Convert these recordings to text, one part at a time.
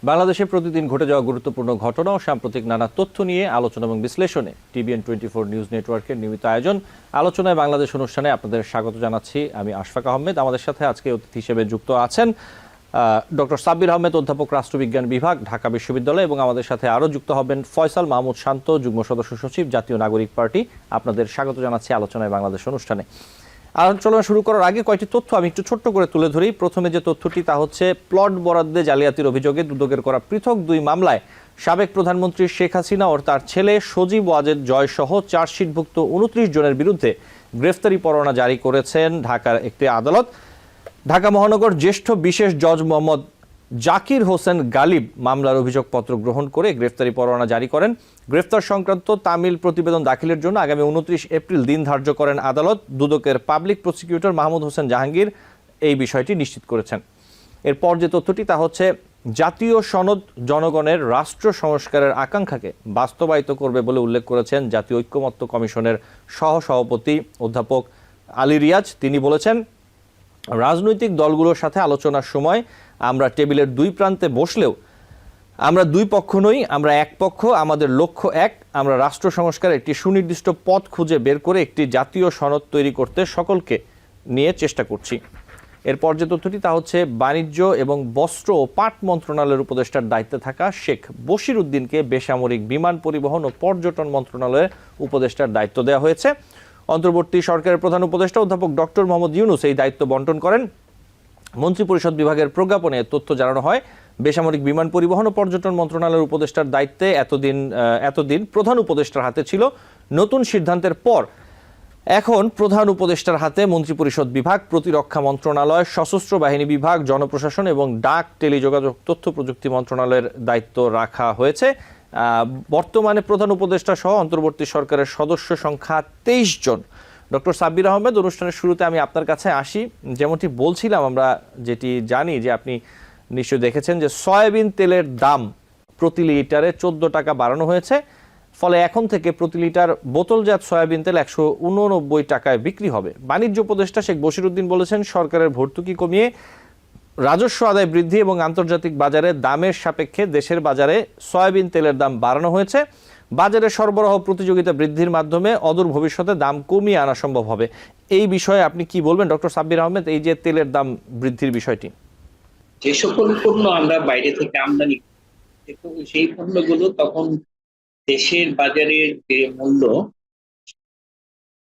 বাংলাদেশে প্রতিদিন ঘটে যাওয়া গুরুত্বপূর্ণ ঘটনা ও সাম্প্রতিক নানা তথ্য নিয়ে আলোচনা এবং বিশ্লেষণে TVN24 নিউজ নেটওয়ার্কের নিয়মিত আয়োজন আলোচনায় বাংলাদেশ অনুষ্ঠানে আপনাদের স্বাগত জানাচ্ছি। আমি আশফাক আহমেদ। আমাদের সাথে আজকে অতিথি হিসেবে যুক্ত আছেন ডক্টর সাব্বির আহমেদ, অধ্যাপক, রাষ্ট্রবিজ্ঞান বিভাগ, ঢাকা বিশ্ববিদ্যালয়, এবং আমাদের সাথে আরও যুক্ত হবেন ফয়সাল মাহমুদ শান্ত, যুগ্ম সদস্য সচিব, জাতীয় নাগরিক পার্টি। আপনাদের স্বাগত জানাচ্ছি আলোচনায় বাংলাদেশ অনুষ্ঠানে। আলোচনা শুরু করার আগে কয়েকটি তথ্য আমি একটু ছোট্ট করে তুলে ধরি। প্রথমে যে তথ্যটি তা হচ্ছে, প্লট বরাদ্দে জালিয়াতির অভিযোগে দুদকের করা পৃথক দুই মামলায় সাবেক প্রধানমন্ত্রী শেখ হাসিনা ও তার ছেলে সজীব ওয়াজেদ জয় সহ চার্জশিটভুক্ত 29 জনের বিরুদ্ধে গ্রেফতারি পরোয়ানা জারি করেছেন ঢাকার একটি আদালত। ঢাকা মহানগর জ্যেষ্ঠ বিশেষ জজ মোহাম্মদ জাকির হোসেন গালিব মামলার অভিযোগপত্র গ্রহণ করে গ্রেফতারি পরোয়ানা জারি করেন। গ্রেফতার সংক্রান্ত তামিল প্রতিবেদন দাখিলের জন্য আগামী 29 এপ্রিল দিন ধার্য করেন আদালত। দুদকের পাবলিক প্রসিকিউটর মাহমুদ হোসেন জাহাঙ্গীর এই বিষয়টি নিশ্চিত করেছেন। এরপর যে তথ্যটি তা হচ্ছে, জাতীয় সনদ জনগণের রাষ্ট্র সংস্কারের আকাঙ্ক্ষাকে বাস্তবায়িত করবে বলে উল্লেখ করেছেন জাতীয় ঐক্যমত্য কমিশনের সহসভাপতি অধ্যাপক আলী রিয়াজ। তিনি বলেছেন, রাজনৈতিক দলগুলোর সাথে আলোচনার সময় আমরা টেবিলের দুই প্রান্তে বসলেও আমরা দুই পক্ষ নই, আমরা এক পক্ষ। আমাদের লক্ষ্য এক। আমরা রাষ্ট্র সংস্কার একটি সুনির্দিষ্ট পথ খুঁজে বের করে একটি জাতীয় সনদ তৈরি করতে সকলকে নিয়ে চেষ্টা করছি। এরপর যে তথ্যটি তা হচ্ছে, বাণিজ্য এবং বস্ত্র ও পাট মন্ত্রণালয়ের উপদেষ্টার দায়িত্বে থাকা শেখ বশির উদ্দিনকে বেসামরিক বিমান পরিবহন ও পর্যটন মন্ত্রণালয়ের উপদেষ্টার দায়িত্ব দেওয়া হয়েছে। অন্তর্বর্তী সরকারের প্রধান উপদেষ্টা অধ্যাপক ডক্টর মোহাম্মদ ইউনূস এই দায়িত্ব বন্টন করেন। মন্ত্রিপরিষদ বিভাগের প্রজ্ঞাপনে তথ্য জানানো হয়, বেসামরিক বিমান পরিবহন ও পর্যটন মন্ত্রণালয়ের উপদেষ্টার দায়িত্বে এতদিন প্রধান উপদেষ্টার হাতে ছিল। নতুন সিদ্ধান্তের পর এখন প্রধান উপদেষ্টার হাতে মন্ত্রিপরিষদ বিভাগ, প্রতিরক্ষা মন্ত্রণালয়, সশস্ত্র বাহিনী বিভাগ, জনপ্রশাসন এবং ডাক টেলিযোগাযোগ তথ্য প্রযুক্তি মন্ত্রণালয়ের দায়িত্ব রাখা হয়েছে। বর্তমানে প্রধান উপদেষ্টা সহ অন্তর্বর্তী সরকারের সদস্য সংখ্যা 23 জন। ডক্টর সাব্বির আহমেদ, অনুষ্ঠানের শুরুতে আমি আপনার কাছে আসি। যেমনটি বলছিলাম, আমরা যেটি জানি যে আপনি নিশ্চয়ই দেখেছেন যে সয়াবিন তেলের দাম প্রতি লিটারে 14 টাকা বাড়ানো হয়েছে। ফলে এখন থেকে প্রতি লিটার বোতলজাত সয়াবিন তেল 189 টাকায় বিক্রি হবে। বাণিজ্য উপদেষ্টা শেখ বশির উদ্দিন বলেছেন, সরকারের ভর্তুকি কমিয়ে রাজস্ব আদায় বৃদ্ধি এবং আন্তর্জাতিক বাজারে দামের সাপেক্ষে দেশের বাজারে সয়াবিন তেলের দাম বাড়ানো হয়েছে। বাজারে সরবরাহ প্রতিযোগিতা বৃদ্ধির মাধ্যমে অদূর ভবিষ্যতে দাম কমিয়ে আনা সম্ভব হবে। এই বিষয়ে আপনি কি বলবেন ডক্টর সাব্বির আহমেদ, এই যে তেলের দাম বৃদ্ধির বিষয়টি? যে সকল পণ্য আমরা বাইরে থেকে আমদানি করি, সেই পণ্যগুলো তখন দেশের বাজারের যে মূল্য,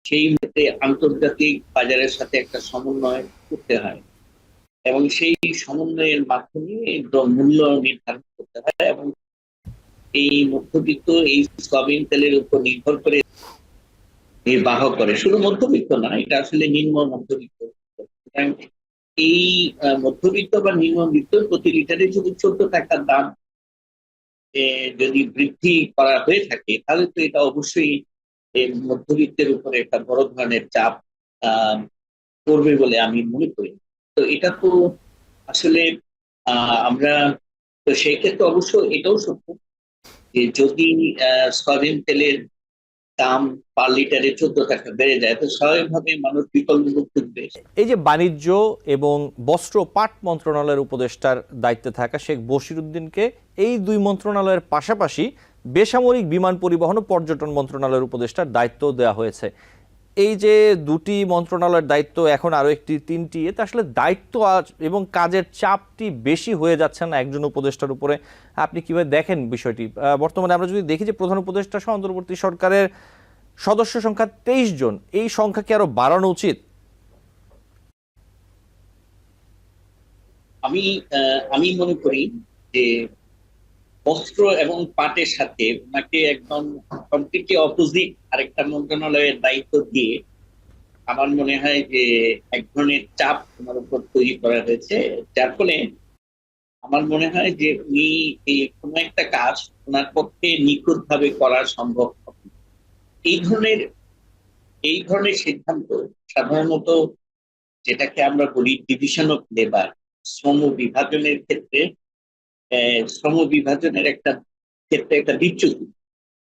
সেই মধ্যে আন্তর্জাতিক বাজারের সাথে একটা সমন্বয় করতে হয় এবং সেই সমন্বয়ের মাধ্যমে মূল্য নির্ধারণ করতে হয়। এবং এই মধ্যবিত্ত এই সয়াবিন তেলের উপর নির্ভর করে নির্বাহ করে, শুধু মধ্যবিত্ত না, এটা আসলে নিম্ন মধ্যবিত্ত। এই মধ্যবিত্ত বা নিম্নবিত্ত প্রতি লিটারে যদি 14 টাকার দাম যদি বৃদ্ধি করা হয়ে থাকে, তাহলে তো এটা অবশ্যই মধ্যবিত্তের উপরে একটা বড় ধরনের চাপ পড়বে বলে আমি মনে করি। তো এটা তো আসলে আমরা তো সেই ক্ষেত্রে অবশ্য এটাও সত্য যে যদি সয়াবিন তেলের দাম পার লিটারে 14 টাকা বেড়ে যায়, তো স্বাভাবিকভাবে মানুষ বিকল্প খুঁজবে। এই যে বাণিজ্য এবং বস্ত্র পাট মন্ত্রণালয়ের উপদেষ্টার দায়িত্বে থাকা শেখ বশির উদ্দিনকে এই দুই মন্ত্রণালয়ের পাশাপাশি বেসামরিক বিমান পরিবহন ও পর্যটন মন্ত্রণালয়ের উপদেষ্টার দায়িত্ব দেওয়া হয়েছে। এই যে দুটি মন্ত্রণালয়ের দায়িত্ব, এখন আরো একটি 3টি, এতে আসলে দায়িত্ব এবং কাজের চাপটি বেশি হয়ে যাচ্ছে না একজন উপদেষ্টার উপরে? আপনি কিভাবে দেখেন বিষয়টি? বর্তমানে আমরা যদি দেখি যে প্রধান উপদেষ্টা সহ অন্তর্বর্তী সরকারের সদস্য সংখ্যা 23 জন, এই সংখ্যা কি আরো বাড়ানো উচিত? আমি মনে করি যে বস্ত্র এবং পাটের সাথে ওনাকে একদম কমপ্লিটলি অপোজিট আরেকটা মন্ত্রণালয়ের দায়িত্ব দিয়ে আমার মনে হয় যে এক ধরনের চাপ ওনার উপর তৈরি করা হয়েছে, যার ফলে আমার মনে হয় যে উনি এই কোনো একটা কাজ ওনার পক্ষে নিখুঁত ভাবে করা সম্ভব হবে। এই ধরনের এই ধরনের সিদ্ধান্ত সাধারণত, যেটাকে আমরা বলি ডিভিশন অফ লেবার, শ্রম বিভাজনের ক্ষেত্রে, শ্রম বিভাজনের ক্ষেত্রে একটা বিচ্যুতি।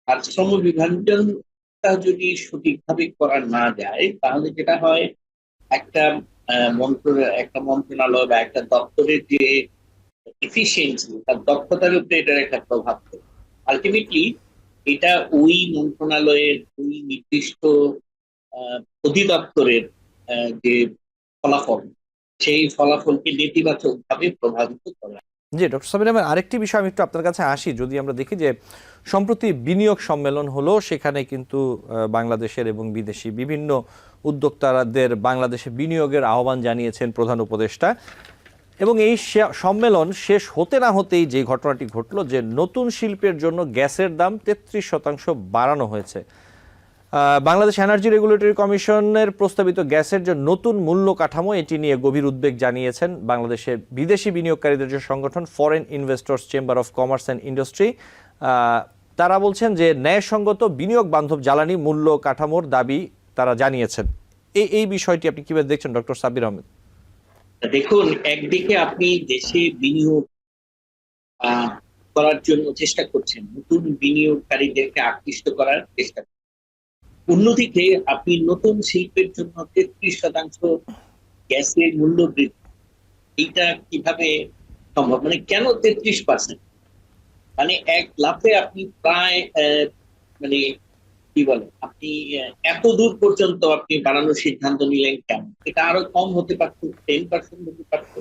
আর শ্রম বিভাজনটা যদি সঠিকভাবে করা না যায়, তাহলে যেটা হয়, একটা একটা মন্ত্রণালয় বা একটা দপ্তরের যে এফিসিয়েন্সি, তার দক্ষতার উপরে এটার একটা প্রভাব পড়ে। আলটিমেটলি এটা ওই মন্ত্রণালয়ের ওই নির্দিষ্ট অধিদপ্তরের যে ফলাফল, সেই ফলাফলকে নেতিবাচক ভাবে প্রভাবিত করে। জি ডক্টর সাবির আহমেদ, আরেকটি বিষয় আমি একটু আপনার কাছে আসি। যদি আমরা দেখি যে সম্প্রতি বিনিয়োগ সম্মেলন হলো, সেখানে কিন্তু বাংলাদেশের এবং বিদেশি বিভিন্ন উদ্যোক্তাদের বাংলাদেশে বিনিয়োগের আহ্বান জানিয়েছেন প্রধান উপদেষ্টা। এবং এই সম্মেলন শেষ হতে না হতেই যে ঘটনাটি ঘটলো, যে নতুন শিল্পের জন্য গ্যাসের দাম 33% বাড়ানো হয়েছে। বাংলাদেশ এনার্জি রেগুলেটরি কমিশনের প্রস্তাবিত গ্যাসের যে নতুন মূল্য কাঠামো, এটি নিয়ে গভীর উদ্বেগ জানিয়েছেন বাংলাদেশের বিদেশি বিনিয়োগকারীদের যে সংগঠন foreign investors chamber of commerce and industry. তারা বলছেন যে ন্যায়সঙ্গত বিনিয়োগ বান্ধব জ্বালানি মূল্য কাঠামোর দাবি তারা জানিয়েছেন। এই বিষয়টি আপনি কিভাবে দেখছেন ডক্টর সাব্বির আহমেদ? দেখুন, একদিকে আপনি দেশে বিনিয়োগ করার জন্য চেষ্টা করছেন, নতুন বিনিয়োগকারীদেরকে আকৃষ্ট করার চেষ্টা করছেন। অন্যদিকে আপনি নতুন শিল্পের জন্য 33% গ্যাসের মূল্য বৃদ্ধি, এইটা কিভাবে সম্ভব? মানে কেন 33%? মানে এক লাফে আপনি প্রায় মানে কি বলে, আপনি এত দূর পর্যন্ত আপনি বাড়ানোর সিদ্ধান্ত নিলেন কেন? এটা আরো কম হতে পারতো, 10% হতে পারতো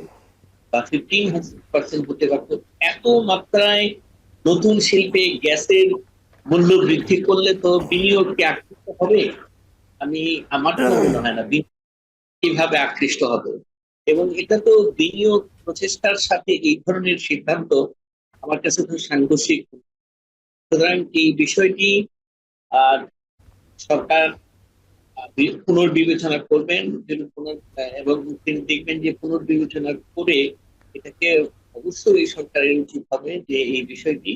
বা 15% হতে পারতো। এত মাত্রায় নতুন শিল্পে গ্যাসের মূল্য বৃদ্ধি করলে তো বিনিয়োগকে আকৃষ্ট হবে? আমার তো মনে হয় না কিভাবে আকৃষ্ট হবে। এবং এটা তো বিনিয়োগ প্রচেষ্টার সাথে এই ধরনের সিদ্ধান্ত আমার কাছে তো সাংঘর্ষিক। সুতরাং এই বিষয়টি আর সরকার পুনর্বিবেচনা করবেন, এবং তিনি দেখবেন যে পুনর্বিবেচনা করে এটাকে অবশ্যই সরকারের উচিত হবে যে এই বিষয়টি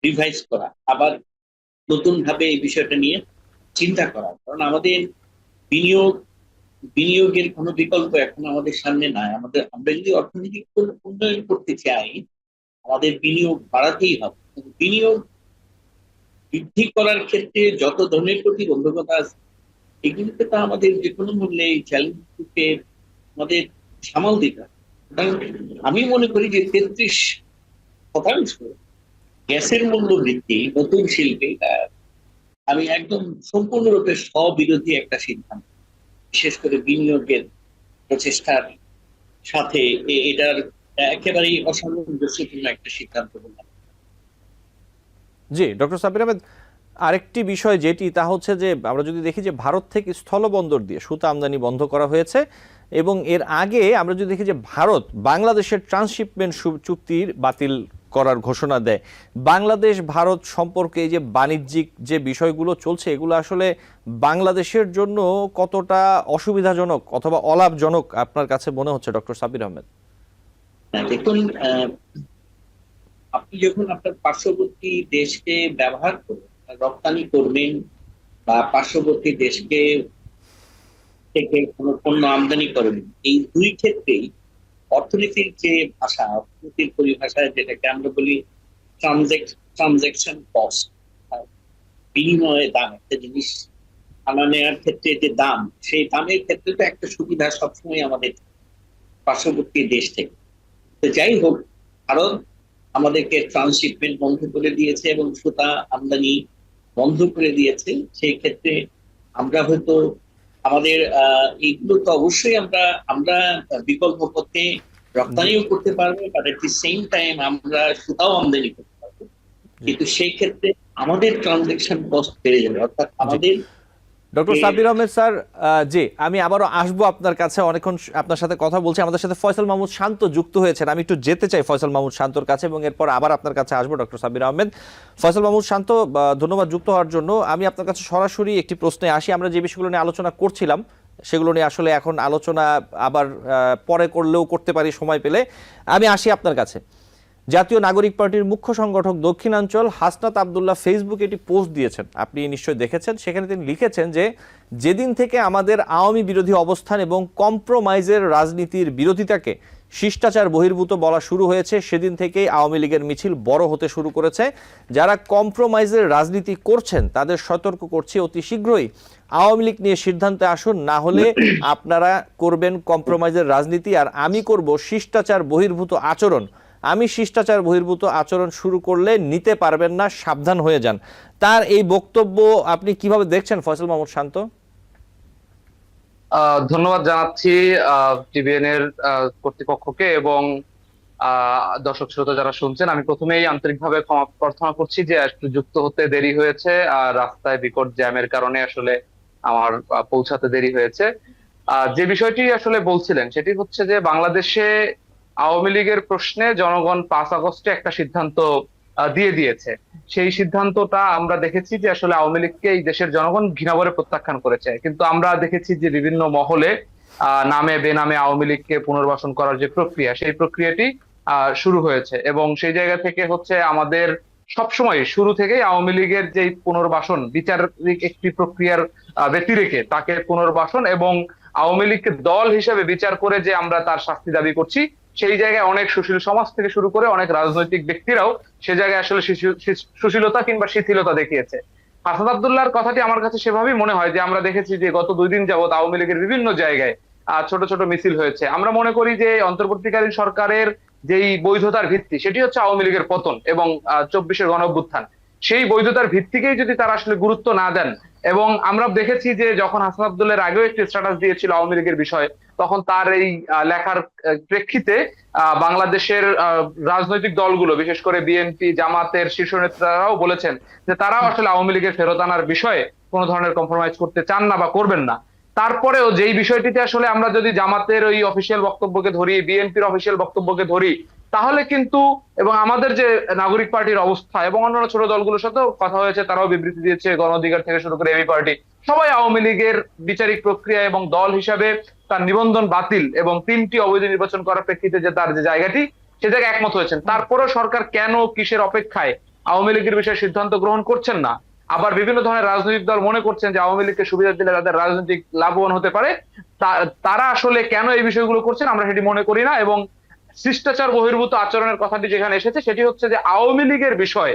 রিভাইজ করা, আবার নতুন ভাবে এই বিষয়টা নিয়ে চিন্তা করা। কারণ আমাদের বিনিয়োগের কোনো বিকল্প এখন আমাদের সামনে নাই। আমরা যদি অর্থনৈতিক উন্নয়ন করতে চাই, আমাদের বিনিয়োগ বাড়াতেই হবে। বিনিয়োগ বৃদ্ধি করার ক্ষেত্রে যত ধরনের প্রতিবন্ধকতা আছে, এগুলিতে তো আমাদের যে কোনো মূল্যে এই চ্যালেঞ্জকে আমাদের সামাল দিতে হবে। আমি মনে করি যে 33% গ্যাসের মূল্য বৃদ্ধি নতুন শিল্পে, আমি একদম সম্পূর্ণরূপে স্ববিরোধী একটা সিদ্ধান্ত, বিশেষ করে বিনিয়োগের প্রচেষ্টার সাথে এটার একেবারেই অসামঞ্জস্যপূর্ণ একটা সিদ্ধান্ত বললাম। জি ডক্টর সাব্বির আহমেদ, আরেকটি বিষয় যেটি তা হচ্ছে যে আমরা যদি দেখি যে ভারত থেকে স্থলবন্দর দিয়ে সুতা আমদানি বন্ধ করা হয়েছে, এবং এর আগে আমরা যদি দেখি যে ভারত বাংলাদেশের ট্রান্সশিপমেন্ট চুক্তির বাতিল করার ঘোষণা দেয়। বাংলাদেশ ভারত সম্পর্কে এই যে বাণিজ্যিক যে বিষয়গুলো চলছে, এগুলো আসলে বাংলাদেশের জন্য কতটা অসুবিধাজনক অথবা অলাভজনক আপনার কাছে মনে হচ্ছে ডক্টর সাব্বির আহমেদ? দেখুন, আপনি যখন আপনার পার্শ্ববর্তী দেশকে ব্যবহার করবেন, রপ্তানি করবেন, বা পার্শ্ববর্তী দেশকে থেকে কোনো পণ্য আমদানি করবেন, এই দুই ক্ষেত্রেই অর্থনীতির যে ভাষা, অর্থনীতির পরিভাষায় যেটাকে আমরা বলি ট্রানজাকশন কস্ট, বিনিময়ে দাম, একটা জিনিস আনা নেওয়ার ক্ষেত্রে যে দাম, সেই দামের ক্ষেত্রে তো একটা সুবিধা সবসময় আমাদের পার্শ্ববর্তী দেশ থেকে। তো যাই হোক, ভারত আমাদেরকে ট্রান্সশিপমেন্ট বন্ধ করে দিয়েছে এবং সুতা আমদানি বন্ধ করে দিয়েছে। সেই ক্ষেত্রে আমরা হয়তো আমাদের এইগুলো তো অবশ্যই আমরা বিকল্প পথে রপ্তানিও করতে পারবো, but at the same time আমরা সুতাও আমদানি করতে পারবো। কিন্তু সেই ক্ষেত্রে আমাদের ট্রানজাকশন কস্ট বেড়ে যাবে, অর্থাৎ আমাদের। ডক্টর সাব্বির আহমেদ স্যার, জি আমি আবারও আসবো আপনার কাছে, অনেকক্ষণ আপনার সাথে কথা বলছি। আমাদের সাথে ফয়সাল মাহমুদ শান্ত যুক্ত হয়েছেন, আমি একটু যেতে চাই ফয়সাল মাহমুদ শান্তর কাছে এবং এরপর আবার আপনার কাছে আসবো ডক্টর সাব্বির আহমেদ। ফয়সাল মাহমুদ শান্ত, ধন্যবাদ যুক্ত হওয়ার জন্য। আমি আপনার কাছে সরাসরি একটি প্রশ্নে আসি। আমরা যে বিষয়গুলো নিয়ে আলোচনা করছিলাম সেগুলো নিয়ে আসলে এখন আলোচনা আবার পরে করলেও করতে পারি সময় পেলে। আমি আসি আপনার কাছে জাতীয় নাগরিক পার্টির মুখ্য সংগঠক দক্ষিণাঞ্চল হাসনাত আব্দুল্লাহ ফেসবুকে একটি পোস্ট দিয়েছেন, আপনি নিশ্চয়ই দেখেছেন। সেখানে তিনি লিখেছেন যে যেদিন থেকে আমাদের আওয়ামী বিরোধী অবস্থান এবং কম্প্রোমাইজের রাজনীতির বিরোধিতাকে শিষ্টাচার বহির্ভূত বলা শুরু হয়েছে, সেদিন থেকেই আওয়ামী লীগের মিছিল বড় হতে শুরু করেছে। যারা কম্প্রোমাইজের রাজনীতি করছেন তাদের সতর্ক করছি, অতি শীঘ্রই আওয়ামী লীগ নিয়ে সিদ্ধান্তে আসুন, না হলে আপনারা করবেন কম্প্রোমাইজের রাজনীতি আর আমি করব শিষ্টাচার বহির্ভূত আচরণ। আমি শিষ্টাচার বহির্ভূত আচরণ শুরু করলে নিতে পারবেন না, সাবধান হয়ে যান। তার এই বক্তব্য আপনি কিভাবে দেখছেন ফয়সাল মাহমুদ শান্ত? ধন্যবাদ জানাচ্ছি টিবিএন এর কর্তৃপক্ষকে এবং দর্শক শ্রোতা যারা শুনছেন। আমি প্রথমেই আন্তরিকভাবে ক্ষমা প্রার্থনা করছি যে একটু যুক্ত হতে দেরি হয়েছে, আর রাস্তায় বিকট জ্যামের কারণে আসলে আমার পৌঁছাতে দেরি হয়েছে। যে বিষয়টি আসলে বলছিলেন সেটি হচ্ছে যে বাংলাদেশে আওয়ামী লীগের প্রশ্নে জনগণ 5 আগস্টে একটা সিদ্ধান্ত দিয়ে দিয়েছে। সেই সিদ্ধান্তটা আমরা দেখেছি যে আসলে আওয়ামী লীগকে এই দেশের জনগণ ঘৃণাভরে প্রত্যাখ্যান করেছে, কিন্তু আমরা দেখেছি যে বিভিন্ন মহলে নামে বেনামে আওয়ামী লীগকে পুনর্বাসন করার যে প্রক্রিয়া, সেই প্রক্রিয়াটি শুরু হয়েছে। এবং সেই জায়গা থেকে হচ্ছে আমাদের সবসময় শুরু থেকেই আওয়ামী লীগের যে পুনর্বাসন বিচারিক একটি প্রক্রিয়ার ব্যতিরেকে তাকে পুনর্বাসন এবং আওয়ামী লীগকে দল হিসেবে বিচার করে যে আমরা তার শাস্তি দাবি করছি, সেই জায়গায় অনেক সুশীল সমাজ থেকে শুরু করে অনেক রাজনৈতিক ব্যক্তিরাও সে জায়গায় আসলে সুশীলতা কিংবা শিথিলতা দেখিয়েছে। হাসান আব্দুল্লাহর কথাটি আমার কাছে সেভাবেই মনে হয় যে আমরা দেখেছি যে গত 2 দিন যাবৎ আওয়ামী লীগের বিভিন্ন জায়গায় ছোট ছোট মিছিল হয়েছে। আমরা মনে করি যে অন্তর্বর্তীকালীন সরকারের যেই বৈধতার ভিত্তি সেটি হচ্ছে আওয়ামী লীগের পতন এবং 24-এর গণঅভ্যুত্থান। সেই বৈধতার ভিত্তিকেই যদি তারা আসলে গুরুত্ব না দেন, এবং আমরা দেখেছি যে যখন হাসান আব্দুল্লাহর আগেও একটি স্ট্যাটাস দিয়েছিল আওয়ামী লীগের বিষয়ে, তখন তার এই লেখার প্রেক্ষিতে বাংলাদেশের রাজনৈতিক দলগুলো বিশেষ করে বিএনপি জামাতের শীর্ষ নেতারাও বলেছেন যে তারাও আসলে আওয়ামী লীগের ফেরত আনার বিষয়ে কোনো ধরনের কম্প্রোমাইজ করতে চান না বা করবেন না। তারপরেও যেই বিষয়টিতে আসলে আমরা যদি জামাতের ওই অফিসিয়াল বক্তব্যকে ধরি, বিএনপির অফিসিয়াল বক্তব্যকে ধরি, তাহলে কিন্তু এবং আমাদের যে নাগরিক পার্টির অবস্থা এবং অন্যান্য ছোট দলগুলোর সাথেও কথা হয়েছে, তারাও বিবৃতি দিয়েছে, গণ অধিকার থেকে শুরু করে এবি পার্টি সবাই আওয়ামী লীগের বিচারিক প্রক্রিয়া এবং দল হিসাবে তার নিবন্ধন বাতিল এবং 3টি অবৈধ নির্বাচন করার প্রেক্ষিতে যে তার যে জায়গাটি, সে জায়গায় একমত হয়েছেন। তারপরেও সরকার কেন কিসের অপেক্ষায় আওয়ামী লীগের বিষয়ে সিদ্ধান্ত গ্রহণ করছেন না? আবার বিভিন্ন ধরনের রাজনৈতিক দল মনে করছেন যে আওয়ামী লীগকে সুবিধা দিলে তাদের রাজনৈতিক লাভবান হতে পারে। তারা আসলে কেন এই বিষয়গুলো করছেন আমরা সেটি মনে করি না। এবং শিষ্টাচার বহির্ভূত আচরণের কথাটি যেখানে এসেছে সেটি হচ্ছে যে আওয়ামী লীগের বিষয়ে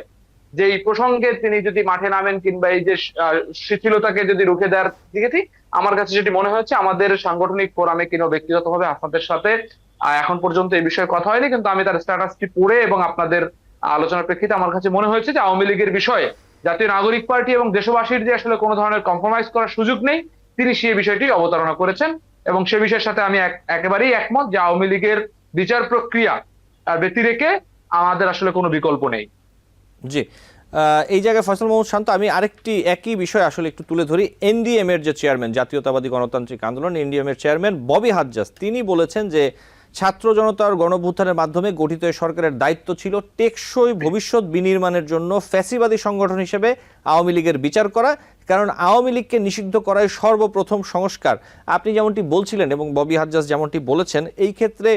যে এই প্রসঙ্গে তিনি যদি মাঠে নামেন কিংবা এই যে শিথিলতাকে যদি রুখে দেওয়ার দিকে, আমার কাছে যেটি মনে হচ্ছে আমাদের সাংগঠনিক ফোরামে কিংবা ব্যক্তিগতভাবে আপনাদের সাথে এখন পর্যন্ত এই বিষয়ে কথা হয়নি, কিন্তু আমি তার স্ট্যাটাসটি পড়ে এবং আপনাদের আলোচনার প্রেক্ষিতে আমার কাছে মনে হয়েছে যে আওয়ামী লীগের বিষয়ে জাতীয় নাগরিক পার্টি এবং দেশবাসীর যে আসলে কোনো ধরনের কম্প্রোমাইজ করার সুযোগ নেই, তিনি সেই বিষয়টি অবতারণা করেছেন। এবং সে বিষয়ের সাথে আমি একেবারেই একমত যে আওয়ামী লীগের বিচার প্রক্রিয়া ব্যতিরেকে আমাদের আসলে কোনো বিকল্প নেই। জি, এই জায়গায় ফয়সাল মাহমুদ শান্ত, আমি আরেকটি একই বিষয় আসলে একটু তুলে ধরি। এনডিএম এর যে চেয়ারম্যান, জাতীয়তাবাদী গণতান্ত্রিক আন্দোলন এনডিএম এর চেয়ারম্যান ববি হাজ্জাজ, তিনি বলেছেন যে ছাত্র জনতার গণঅভ্যুত্থানের মাধ্যমে গঠিত এই সরকারের দায়িত্ব ছিল টেকসই ভবিষ্যৎ বিনির্মাণের জন্য ফ্যাসিবাদী সংগঠন হিসেবে আওয়ামী লীগের বিচার করা, কারণ আওয়ামী লীগকে নিষিদ্ধ করাই সর্বপ্রথম সংস্কার। আপনি যেমনটি বলছিলেন এবং ববি হাজ্জাজ যেমনটি বলেছেন, এই ক্ষেত্রে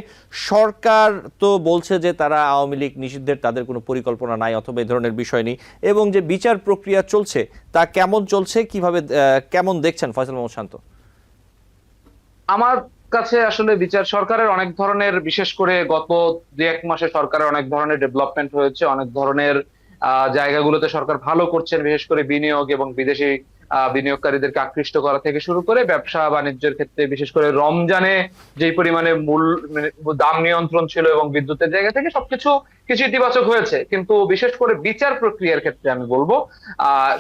সরকার তো বলছে যে তারা আওয়ামী লীগ নিষিদ্ধের তাদের কোনো পরিকল্পনা নাই অথবা এই ধরনের বিষয় নেই, এবং যে বিচার প্রক্রিয়া চলছে তা কেমন চলছে, কিভাবে কেমন দেখছেন ফয়সাল মাহমুদ শান্ত? আমার কাছে আসলে বিচার সরকারের অনেক ধরনের, বিশেষ করে গত 2-1 মাসে সরকারের অনেক ধরনের ডেভেলপমেন্ট হয়েছে, অনেক ধরনের জায়গাগুলোতে সরকার ভালো করছেন, বিশেষ করে বিনিয়োগ এবং বিদেশি বিনিয়োগকারীদেরকে আকৃষ্ট করা থেকে শুরু করে ব্যবসা বাণিজ্যের ক্ষেত্রে, বিশেষ করে রমজানে যেই পরিমাণে দাম নিয়ন্ত্রণ ছিল এবং বিদ্যুতের জায়গা থেকে সবকিছু কিছু ইতিবাচক হয়েছে। কিন্তু বিশেষ করে বিচার প্রক্রিয়ার ক্ষেত্রে আমি বলবো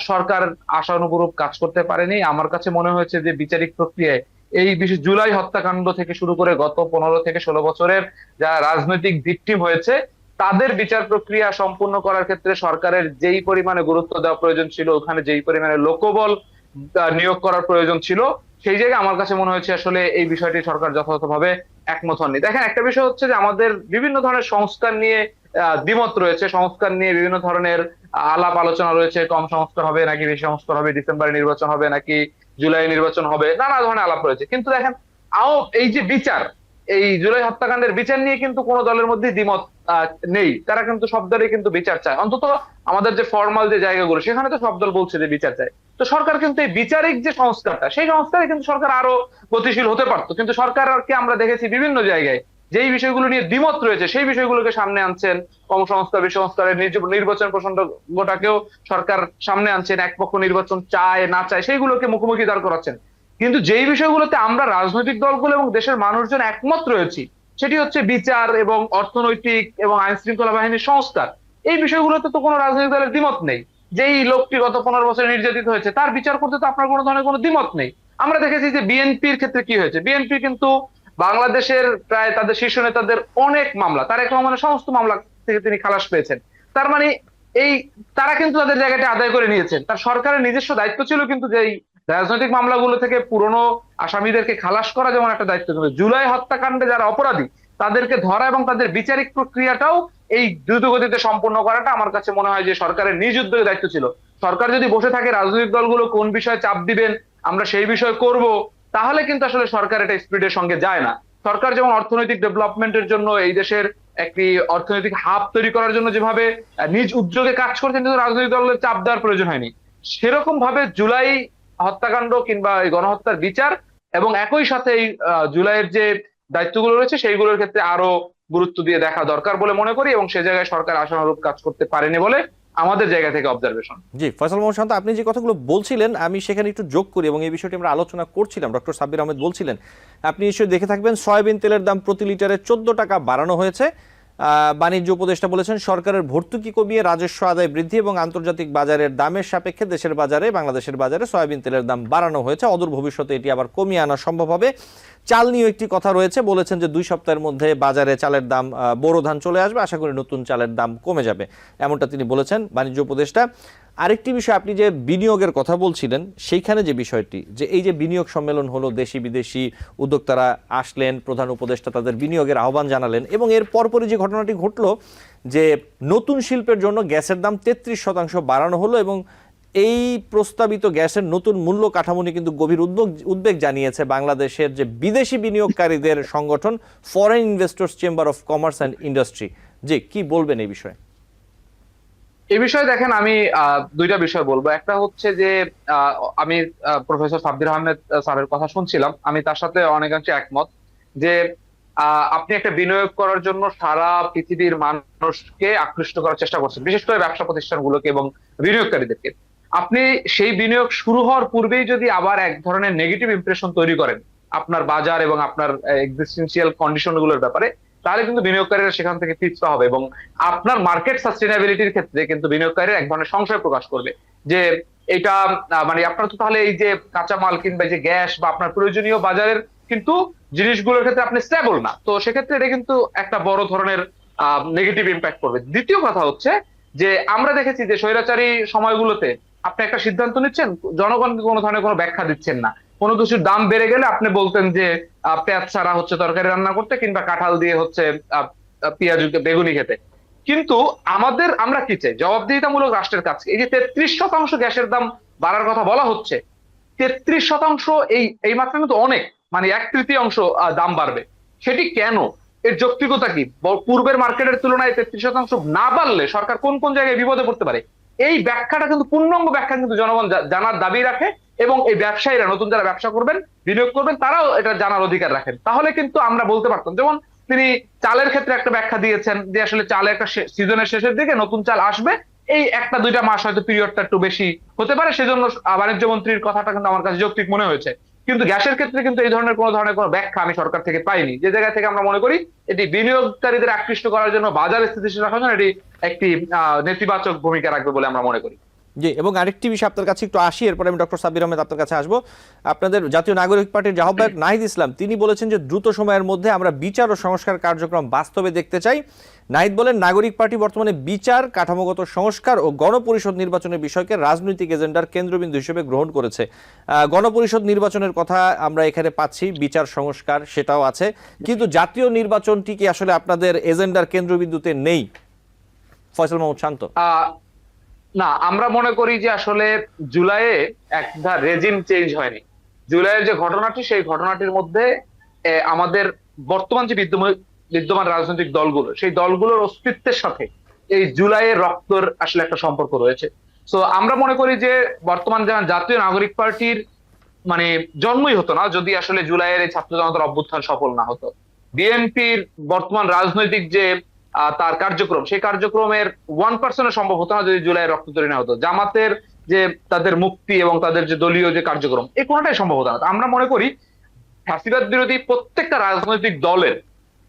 সরকার আশানুরূপ কাজ করতে পারেনি। আমার কাছে মনে হয়েছে যে বিচারিক প্রক্রিয়ায় এই বিশেষ জুলাই হত্যাকাণ্ড থেকে শুরু করে গত 15 থেকে 16 বছরের যারা রাজনৈতিক ভিকটিম হয়েছে তাদের বিচার প্রক্রিয়া সম্পূর্ণ করার ক্ষেত্রে সরকারের যেই পরিমাণে গুরুত্ব দেওয়া প্রয়োজন ছিল, ওখানে যেই পরিমাণে লোকবল নিয়োগ করার প্রয়োজন ছিল, সেই জায়গায় আমার কাছে মনে হয়েছে আসলে এই বিষয়টি সরকার যথাযথভাবে একমত হননি। দেখেন, একটা বিষয় হচ্ছে যে আমাদের বিভিন্ন ধরনের সংস্কার নিয়ে দ্বিমত রয়েছে, সংস্কার নিয়ে বিভিন্ন ধরনের আলাপ আলোচনা রয়েছে, কম সংস্কার হবে নাকি বেশি সংস্কার হবে, ডিসেম্বরে নির্বাচন হবে নাকি জুলাই নির্বাচন হবে, নানা ধরনের আলাপ রয়েছে। কিন্তু দেখেন এই যে বিচার, এই জুলাই হত্যাকাণ্ডের বিচার নিয়ে কিন্তু কোনো দলের মধ্যে দ্বিমত নেই। তারা কিন্তু সব দলই কিন্তু বিচার চায়, অন্তত আমাদের যে ফর্মাল যে জায়গাগুলো সেখানে তো সব দল বলছে যে বিচার চায়। তো সরকার কিন্তু এই বিচারিক যে সংস্কারটা, সেই সংস্কারে কিন্তু সরকার আরো গতিশীল হতে পারতো, কিন্তু সরকারকে আমরা দেখেছি বিভিন্ন জায়গায় যেই বিষয়গুলো নিয়ে দ্বিমত রয়েছে সেই বিষয়গুলোকে সামনে আনছেন। কর্মসংস্কার, বিসংস্কারের নির্বাচন প্রসঙ্গটাকেও সরকার সামনে আনছেন, এক পক্ষ নির্বাচন চায় না চায় সেইগুলোকে মুখোমুখি দাঁড় করাচ্ছেন। কিন্তু যেই বিষয়গুলোতে আমরা রাজনৈতিক দলগুলো এবং দেশের মানুষজন একমত রয়েছি, সেটি হচ্ছে বিচার এবং অর্থনৈতিক এবং আইন শৃঙ্খলা বাহিনীর সংস্কার। এই বিষয়গুলোতে তো কোনো রাজনৈতিক দলের দ্বিমত নেই। যেই লোকটি গত 15 বছর নির্যাতিত হয়েছে তার বিচার করতে তো আপনার কোনো ধরনের কোনো দ্বিমত নেই। আমরা দেখেছি যে বিএনপির ক্ষেত্রে কি হয়েছে, বিএনপি কিন্তু বাংলাদেশের প্রায় তাদের শীর্ষ নেতাদের অনেক মামলা, তারেক রহমানের সমস্ত মামলা থেকে তিনি খালাস পেয়েছেন। তার মানে এই তারা কিন্তু তাদের জায়গাটা আদায় করে নিয়েছেন। তার সরকারের নিজস্ব দায়িত্ব ছিল কিন্তু যে এই রাজনৈতিক মামলাগুলো থেকে পুরনো আসামিদেরকে খালাস করা যেমন একটা দায়িত্ব ছিল, জুলাই হত্যাকাণ্ডে যারা অপরাধী তাদেরকে ধরা এবং তাদের বিচারিক প্রক্রিয়াটাও এই দ্রুতগতিতে সম্পন্ন করাটা আমার কাছে মনে হয় যে সরকারের নিজ উদ্যোগে দায়িত্ব ছিল। সরকার যদি বসে থাকে রাজনৈতিক দলগুলো কোন বিষয়ে চাপ দিবেন আমরা সেই বিষয় করব, তাহলে কিন্তু আসলে সরকার এটা স্পিডের সঙ্গে যায় না। সরকার যেমন অর্থনৈতিক ডেভেলপমেন্টের জন্য এই দেশের একটি অর্থনৈতিক হাব তৈরি করার জন্য যেভাবে নিজ উদ্যোগে কাজ করছেন, কিন্তু রাজনৈতিক দলের চাপ দেওয়ার প্রয়োজন হয়নি। সেরকম ভাবে জুলাই হত্যাকাণ্ড কিংবা এই গণহত্যার বিচার এবং একই সাথে এই জুলাইয়ের যে দায়িত্বগুলো রয়েছে সেইগুলোর ক্ষেত্রে আরো গুরুত্ব দিয়ে দেখা দরকার বলে মনে করি, এবং সে জায়গায় সরকার আশানুরূপ কাজ করতে পারেনি বলে আমাদের জায়গা থেকে অবজারভেশন। জি, ফয়সাল মোহাম্মদ শান্ত, আপনি যে কথাগুলো বলছিলেন আমি সেখানে একটু যোগ করি এবং এই বিষয়টি আমরা আলোচনা করছিলাম। ডক্টর সাব্বির আহমেদ বলছিলেন, আপনি নিশ্চয়ই দেখে থাকবেন সয়াবিন তেলের দাম প্রতি লিটারে 14 টাকা বাড়ানো হয়েছে। বাণিজ্য উপদেষ্টা বলেছেন সরকারের ভর্তুকি কমিয়ে রাজস্ব আদায় বৃদ্ধি এবং আন্তর্জাতিক বাজারের দামের সাপেক্ষে দেশের বাজারে, বাংলাদেশের বাজারে সয়াবিন তেলের দাম বাড়ানো হয়েছে। অদূর ভবিষ্যতে এটি আবার কমিয়ে আনা সম্ভব হবে। চাল নিয়েও একটি কথা রয়েছে, বলেছেন যে 2 সপ্তাহের মধ্যে বাজারে চালের দাম, বোরো ধান চলে আসবে, আশা করি নতুন চালের দাম কমে যাবে, এমনটা তিনি বলেছেন বাণিজ্য উপদেষ্টা। আরেকটি বিষয়, আপনি যে বিনিয়োগের কথা বলছিলেন সেইখানে যে বিষয়টি, যে এই যে বিনিয়োগ সম্মেলন হলো, দেশি বিদেশি উদ্যোক্তারা আসলেন, প্রধান উপদেষ্টা তাদের বিনিয়োগের আহ্বান জানালেন এবং এর পরপরই যে ঘটনাটি ঘটলো যে নতুন শিল্পের জন্য গ্যাসের দাম 33% বাড়ানো হলো এবং এই প্রস্তাবিত গ্যাসের নতুন মূল্য কাঠামো নিয়ে কিন্তু গভীর উদ্বেগ জানিয়েছে বাংলাদেশের যে বিদেশি বিনিয়োগকারীদের সংগঠন foreign investors chamber of commerce and industry. যে কি বলবেন এই বিষয়ে? এই বিষয়ে দেখেন, আমি দুইটা বিষয় বলবো। একটা হচ্ছে যে আমি প্রফেসর সাব্বির আহমেদ স্যারের কথা শুনছিলাম, আমি তার সাথে অনেকাংশে একমত যে আপনি একটা বিনিয়োগ করার জন্য সারা পৃথিবীর মানুষকে আকৃষ্ট করার চেষ্টা করছেন, বিশেষ করে ব্যবসা প্রতিষ্ঠানগুলোকে এবং বিনিয়োগকারীদেরকে। আপনি সেই বিনিয়োগ শুরু হওয়ার পূর্বেই যদি আবার এক ধরনের নেগেটিভ ইমপ্রেশন তৈরি করেন আপনার বাজার এবং আপনার এক্সিস্টেন্সিয়াল কন্ডিশন গুলোর ব্যাপারে, তাহলে কিন্তু বিনিয়োগকারীরা সেখান থেকে পিছপা হবে এবং আপনার মার্কেট সাস্টেইনেবিলিটির ক্ষেত্রে কিন্তু বিনিয়োগকারীরা এক ধরনের সংশয় প্রকাশ করবে যে এটা মানে আপনার তো তাহলে এই যে কাঁচামাল কিংবা যে গ্যাস বা আপনার প্রয়োজনীয় বাজারের কিন্তু জিনিসগুলোর ক্ষেত্রে আপনি স্টেবল না। তো সেক্ষেত্রে এটা কিন্তু একটা বড় ধরনের নেগেটিভ ইম্প্যাক্ট করবে। দ্বিতীয় কথা হচ্ছে যে আমরা দেখেছি যে স্বৈরাচারী সময়গুলোতে আপনি একটা সিদ্ধান্ত নিচ্ছেন, জনগণকে কোনো ধরনের কোনো ব্যাখ্যা দিচ্ছেন না। কোনো কিছুর দাম বেড়ে গেলে আপনি বলতেন যে পেঁয়াজ ছাড়া হচ্ছে তরকারি রান্না করতে কিংবা কাঁঠাল দিয়ে হচ্ছে পেঁয়াজ বেগুনি খেতে। কিন্তু আমরা কি চাই? জবাবদিহিতামূলক রাষ্ট্রের কাছে এই যে 33% গ্যাসের দাম বাড়ার কথা বলা হচ্ছে, 33% এই মাত্রা কিন্তু অনেক, মানে 1/3 দাম বাড়বে। সেটি কেন? এর যৌক্তিকতা কি? পূর্বের মার্কেটের তুলনায় 33% না বাড়লে সরকার কোন কোন জায়গায় বিপদে পড়তে পারে, এই ব্যাখ্যাটা কিন্তু পূর্ণাঙ্গ ব্যাখ্যা কিন্তু জনগণ জানার দাবি রাখে এবং এই ব্যবসায়ীরা, নতুন যারা ব্যবসা করবেন, বিনিয়োগ করবেন, তারাও এটা জানার অধিকার রাখেন। তাহলে কিন্তু আমরা বলতে পারতাম, যেমন তিনি চালের ক্ষেত্রে একটা ব্যাখ্যা দিয়েছেন যে আসলে চালে একটা সিজনের শেষের দিকে নতুন চাল আসবে, এই 1-2 মাস হয়তো পিরিয়ডটা একটু বেশি হতে পারে, সেজন্য বাণিজ্য মন্ত্রীর কথাটা কিন্তু আমার কাছে যৌক্তিক মনে হয়েছে। কিন্তু গ্যাসের ক্ষেত্রে কিন্তু এই ধরনের কোনো ব্যাখ্যা আমি সরকার থেকে পাইনি, যে জায়গা থেকে আমরা মনে করি এটি বিনিয়োগকারীদের আকৃষ্ট করার জন্য, বাজার স্থিতিশীল রাখার জন্য এটি একটি নেতিবাচক ভূমিকা রাখবে বলে আমরা মনে করি। জি, এবং আরেকটি বিষয় আপনার কাছে একটু আসি, এরপরে আমি ডক্টর সাব্বির আহমেদ আপনার কাছে আসবো। আপনাদের জাতীয় নাগরিক পার্টির আহ্বায়ক নাহিদ ইসলাম তিনি বলেছেন যে দ্রুত সময়ের মধ্যে আমরা বিচার ও সংস্কার কার্যক্রম বাস্তবে দেখতে চাই। নাহিদ বলেন, নাগরিক পার্টি বর্তমানে বিচার, কাঠামোগত সংস্কার ও গণপরিষদ নির্বাচনের বিষয়কে রাজনৈতিক এজেন্ডার কেন্দ্রবিন্দু হিসেবে গ্রহণ করেছে। গণপরিষদ নির্বাচনের কথা আমরা এখানে পাচ্ছি, বিচার সংস্কার সেটাও আছে, কিন্তু জাতীয় নির্বাচনটি কি আসলে আপনাদের এজেন্ডার কেন্দ্রবিন্দুতে নেই? ফয়সাল মাহমুদ শান্ত। না, আমরা মনে করি যে আসলে জুলাইয়ে একটা রেজিম চেঞ্জ হয়নি। জুলাইয়ের যে ঘটনাটি, সেই ঘটনাটির মধ্যে আমাদের বর্তমান যে বিদ্যমান রাজনৈতিক দলগুলো, সেই দলগুলোর অস্তিত্বের সাথে এই জুলাইয়ের রক্তর আসলে একটা সম্পর্ক রয়েছে। তো আমরা মনে করি যে বর্তমান জাতীয় নাগরিক পার্টির মানে জন্মই হতো না যদি আসলে জুলাইয়ের এই ছাত্র জনতার অভ্যুত্থান সফল না হতো। বিএনপির বর্তমান রাজনৈতিক যে তার কার্যক্রম, সেই কার্যক্রমের 1% সম্ভব হতো না যদি জুলাইয়ের রক্ত তৈরি না হতো। জামাতের যে তাদের মুক্তি এবং তাদের যে দলীয় যে কার্যক্রম, এই কোনোটাই সম্ভব হতো না। তো আমরা মনে করি ফ্যাসিবাদ বিরোধী প্রত্যেকটা রাজনৈতিক দলের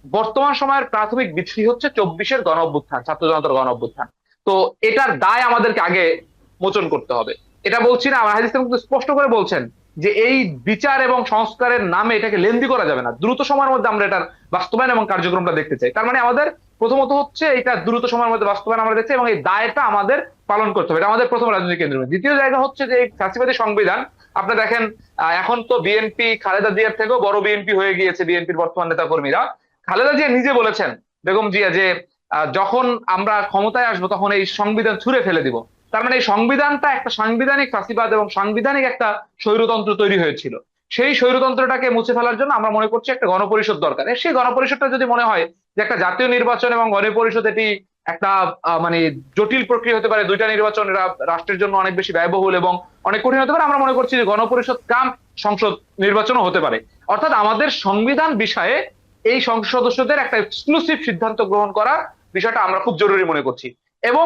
বর্তমান সময়ের প্রাথমিক ভিত্তি হচ্ছে 24-এর গণ অভ্যুত্থান, ছাত্র জনতার গণ অভ্যুত্থান। তো এটার দায় আমাদেরকে আগে মোচন করতে হবে। এটা বলছি না, হাদিস কিন্তু স্পষ্ট করে বলছেন যে এই বিচার এবং সংস্কারের নামে এটাকে লেন্দি করা যাবে না। দ্রুত সময়ের মধ্যে আমরা এটার বাস্তবায়ন এবং কার্যক্রমটা দেখতে চাই। তার মানে আমাদের প্রথমত হচ্ছে এটা দ্রুত সময়ের মধ্যে বাস্তবায়ন আমরা দেখছি, এবং এই দায়টা আমাদের পালন করতে হবে। এটা আমাদের প্রথম রাজনৈতিক কেন্দ্র। দ্বিতীয় জায়গা হচ্ছে যে এই ফ্যাসিবাদী সংবিধান, আপনি দেখেন এখন তো বিএনপি খালেদা জিয়ার থেকেও বড় বিএনপি হয়ে গিয়েছে বিএনপির বর্তমান নেতা কর্মীরা। খালেদা জিয়া নিজে বলেছেন, বেগম জিয়া, যে যখন আমরা ক্ষমতায় আসবো তখন এই সংবিধান ছুঁড়ে ফেলে দিব। তার মানে এই সংবিধানটা একটা সাংবিধানিক ফাঁসিবাদ এবং সাংবিধানিক একটা স্বৈরতন্ত্র তৈরি হয়েছিল। সেই স্বৈরতন্ত্রটাকে মুছে ফেলার জন্য আমরা মনে করছি একটা গণপরিষদ দরকার। সেই গণপরিষদটা যদি মনে হয় যে একটা জাতীয় নির্বাচন এবং গণপরিষদ এটি একটা মানে জটিল প্রক্রিয়া হতে পারে, দুইটা নির্বাচন এরা রাষ্ট্রের জন্য অনেক বেশি ব্যয়বহুল এবং অনেক কঠিন হতে পারে, আমরা মনে করছি যে গণপরিষদ কাম সংসদ নির্বাচনও হতে পারে। অর্থাৎ আমাদের সংবিধান বিষয়ে এই সংসদ সদস্যদের একটা এক্সক্লুসিভ সিদ্ধান্ত গ্রহণ করা বিষয়টা আমরা খুব জরুরি মনে করছি। এবং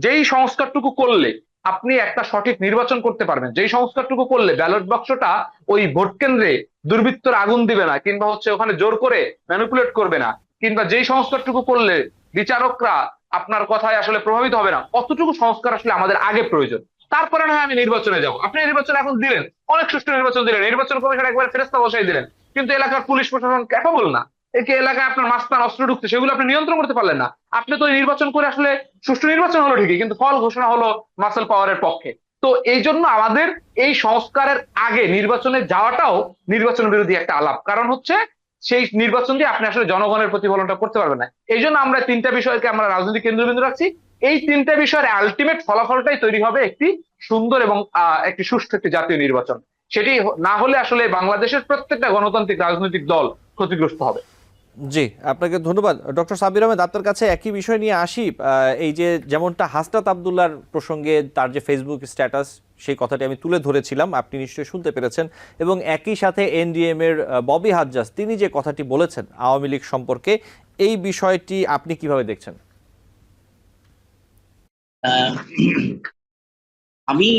যেই সংস্কারটুকু করলে আপনি একটা সঠিক নির্বাচন করতে পারবেন, যেই সংস্কারটুকু করলে ব্যালট বাক্সটা ওই ভোট কেন্দ্রে দুর্বৃত্তর আগুন দিবে না, কিংবা হচ্ছে ওখানে জোর করে ম্যানিপুলেট করবে না, কিংবা যেই সংস্কারটুকু করলে বিচারকরা আপনার কথায় আসলে প্রভাবিত হবে না, অতটুকু সংস্কার আসলে আমাদের আগে প্রয়োজন। তারপরে না হয় আমি নির্বাচনে যাব। আপনি নির্বাচন এখন দিলেন, অনেক সুষ্ঠু নির্বাচন দিলেন, নির্বাচন কমিশন একবার ফেরেস্তা বসাই দিলেন, কিন্তু এলাকার পুলিশ প্রশাসন ক্যাপাবল না। একে এলাকায় আপনার মাস্তান অস্ত্র ঢুকছে, সেগুলো আপনি নিয়ন্ত্রণ করতে পারলেন না। আপনি তো নির্বাচন করে আসলে সুষ্ঠু নির্বাচন হলো ঠিকই, কিন্তু ফল ঘোষণা হলো মাসেল পাওয়ারের পক্ষে। তো এই জন্য আমাদের এই সংস্কারের আগে নির্বাচনে যাওয়াটাও নির্বাচন বিরোধী একটা আলাপ। কারণ হচ্ছে সেই নির্বাচন দিয়ে আপনি আসলে জনগণের প্রতিফলনটা করতে পারবেন না। এই জন্য আমরা তিনটা বিষয়কে আমরা রাজনৈতিক কেন্দ্রবিন্দু রাখছি। এই তিনটা বিষয়ের আলটিমেট ফলাফলটাই তৈরি হবে একটি সুন্দর এবং একটি সুষ্ঠু একটি জাতীয় নির্বাচন। সেটি না হলে আসলে বাংলাদেশের প্রত্যেকটা গণতান্ত্রিক রাজনৈতিক দল ক্ষতিগ্রস্ত হবে। জি, আপনাকে ধন্যবাদ। ডক্টর সাব্বির আহমেদ, আপনার কাছে একই বিষয় নিয়ে আসি। এই যে যেমনটা হাসনাত আবদুল্লাহর প্রসঙ্গে তার যে ফেসবুক স্ট্যাটাস, সেই কথাটি আমি তুলে ধরেছিলাম, আপনি নিশ্চয়ই শুনতে পেরেছেন। এবং একই সাথে এনডিএম এর ববি হাজ্জাজ তিনি যে কথাটি বলেছেন আওয়ামী লীগ সম্পর্কে, এই বিষয়টি আপনি কিভাবে দেখছেন? আমি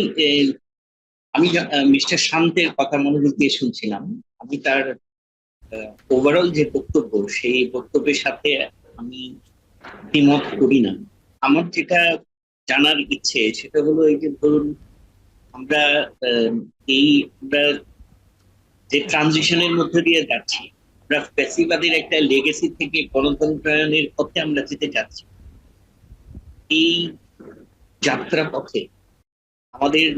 আমি মিস্টার শান্তের কথা মনোযোগ দিয়ে শুনছিলাম। আমি তার ওভারঅল যে বক্তব্য, সেই বক্তব্যের সাথে আমি দ্বিমত করি না। আমার যেটা জানার ইচ্ছে সেটা হলো এই যে ধরুন আমরা আমরা যে ট্রানজিশনের মধ্যে দিয়ে যাচ্ছি, আমরা ফ্যাসিবাদের একটা লেগেসি থেকে গণতন্ত্রায়নের পথে আমরা যেতে যাচ্ছি। এই যাত্রা পথে আমাদের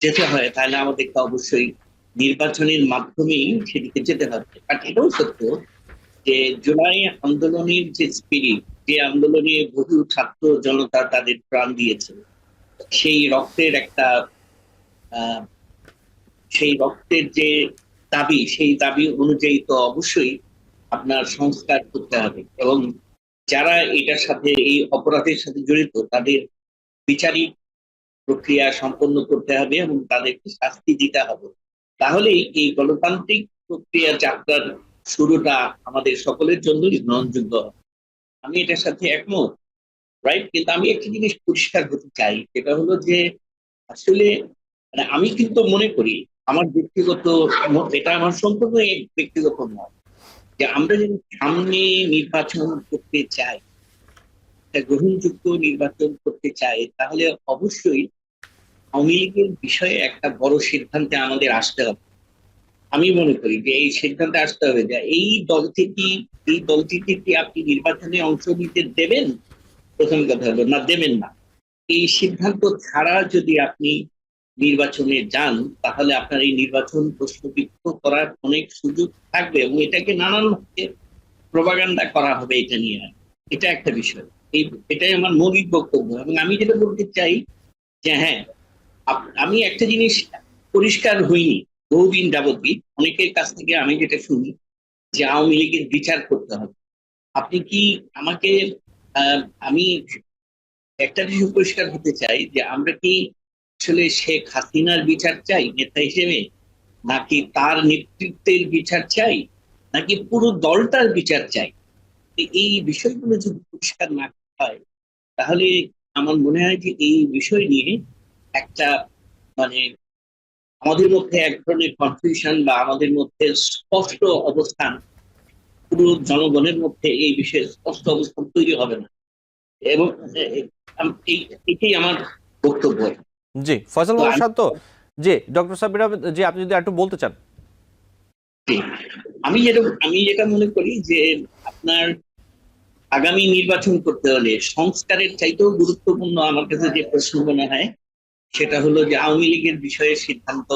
যেতে হয়, তাহলে আমাদেরকে অবশ্যই নির্বাচনের মাধ্যমেই সেদিকে যেতে হবে। আর এটাও সত্য যে জুলাই আন্দোলনের যে স্পিরিট, যে আন্দোলনে বহু ছাত্র জনতা তাদের প্রাণ দিয়েছে, সেই রক্তের একটা সেই রক্তের যে দাবি, সেই দাবি অনুযায়ী তো অবশ্যই আপনার সংস্কার করতে হবে, এবং যারা এটার সাথে এই অপরাধের সাথে জড়িত তাদের বিচারিক প্রক্রিয়া সম্পন্ন করতে হবে এবং তাদেরকে শাস্তি দিতে হবে। তাহলেই এই গণতান্ত্রিক প্রক্রিয়া যাত্রার শুরুটা আমাদের সকলের জন্যই গ্রহণযোগ্য হবে। আমি এটার সাথে একমত, রাইট। কিন্তু আমি একটা জিনিস পরিষ্কার হতে চাই, সেটা হলো যে আসলে মানে আমি কিন্তু মনে করি, আমার ব্যক্তিগত, এটা আমার সম্পূর্ণ ব্যক্তিগত মত, যে আমরা যদি সামনে নির্বাচন করতে চাই, একটা গ্রহণযোগ্য নির্বাচন করতে চাই, তাহলে অবশ্যই আওয়ামী লীগের বিষয়ে একটা বড় সিদ্ধান্তে আমাদের আসতে হবে। আমি মনে করি যে এই সিদ্ধান্তে আসতে হবে যে এই দলটিকে কি আপনি নির্বাচনে অংশ নিতে দেবেন, প্রথম কথা হলো, না দেবেন না। এই সিদ্ধান্ত ছাড়া যদি আপনি নির্বাচনে যান, তাহলে আপনার এই নির্বাচন প্রশ্নবিদ্ধ করার অনেক সুযোগ থাকবে এবং এটাকে নানানভাবে প্রোপাগান্ডা করা হবে এটা নিয়ে। এটা একটা বিষয়, এটাই আমার মৌলিক বক্তব্য। এবং আমি যেটা বলতে চাই যে হ্যাঁ, আমি একটা জিনিস পরিষ্কার হইনি বহুদিন যাবতই অনেকের কাছ থেকে আমি যেটা শুনি যে আওয়ামী লীগের বিচার করতে হবে। আপনি কি আমাকে আমি একটা বিষয় পরিষ্কার হতে চাই যে আমরা কি আসলে শেখ হাসিনার বিচার চাই নেতা হিসেবে, নাকি তার নেতৃত্বের বিচার চাই, নাকি পুরো দলটার বিচার চাই? এই বিষয়গুলো যদি পরিষ্কার না হয় তাহলে আমার মনে হয় যে এই বিষয় নিয়ে একটা মানে আমাদের মধ্যে এক ধরনের কনফিউশন বা আমাদের মধ্যে স্পষ্ট অবস্থান, পুরো জনগণের মধ্যে এই বিষয়ে স্পষ্ট অবস্থান তৈরি হবে না। এবং এটাই আমার বক্তব্য। জি, ফয়সাল তো মোহাম্মদ শান্ত। জি, ডক্টর সাব্বির আহমেদ, জি, আপনি যদি একটু বলতে চান। আমি যেটা মনে করি যে আপনার আগামী নির্বাচন করতে হলে সংস্কারের চাইতেও গুরুত্বপূর্ণ আমার কাছে যে প্রশ্ন মনে হয় সেটা হলো যে আওয়ামী লীগের বিষয়ে সিদ্ধান্ত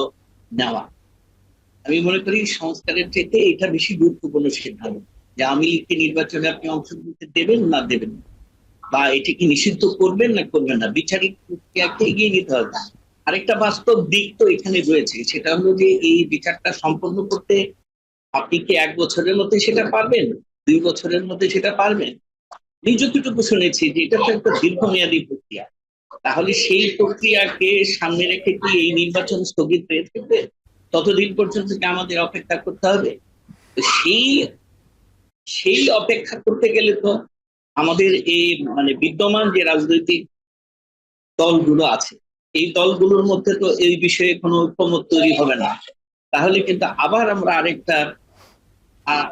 নেওয়া। আমি মনে করি সংস্কারের চাইতে এটা বেশি গুরুত্বপূর্ণ সিদ্ধান্ত, যে আওয়ামী লীগকে নির্বাচনে আপনি অংশগ্রহণ দেবেন না দেবেন না, বা এটিকে নিষিদ্ধ করবেন না করবেন না, বিচারিক প্রক্রিয়াকে এগিয়ে নিতে হবে। আরেকটা বাস্তব দিক তো এখানে রয়েছে, সেটা হলো যে এই বিচারটা সম্পন্ন করতে আপনি কি 1 বছরের মধ্যে সেটা পারবেন, 2 বছরের মধ্যে সেটা পারবেন? আমি যতটুকু শুনেছি যে এটা তো একটা দীর্ঘমেয়াদী প্রক্রিয়া। তাহলে সেই প্রক্রিয়াকে সামনে রেখে কি এই নির্বাচন স্থগিত হয়ে থাকবে? ততদিন পর্যন্ত কি আমাদের অপেক্ষা করতে হবে? তো সেই সেই অপেক্ষা করতে গেলে তো আমাদের এই বিদ্যমান যে রাজনৈতিক দলগুলো আছে, এই দলগুলোর মধ্যে তো এই বিষয়ে কোনো ঐকমত্য তৈরি হবে না। তাহলে কিন্তু আবার আমরা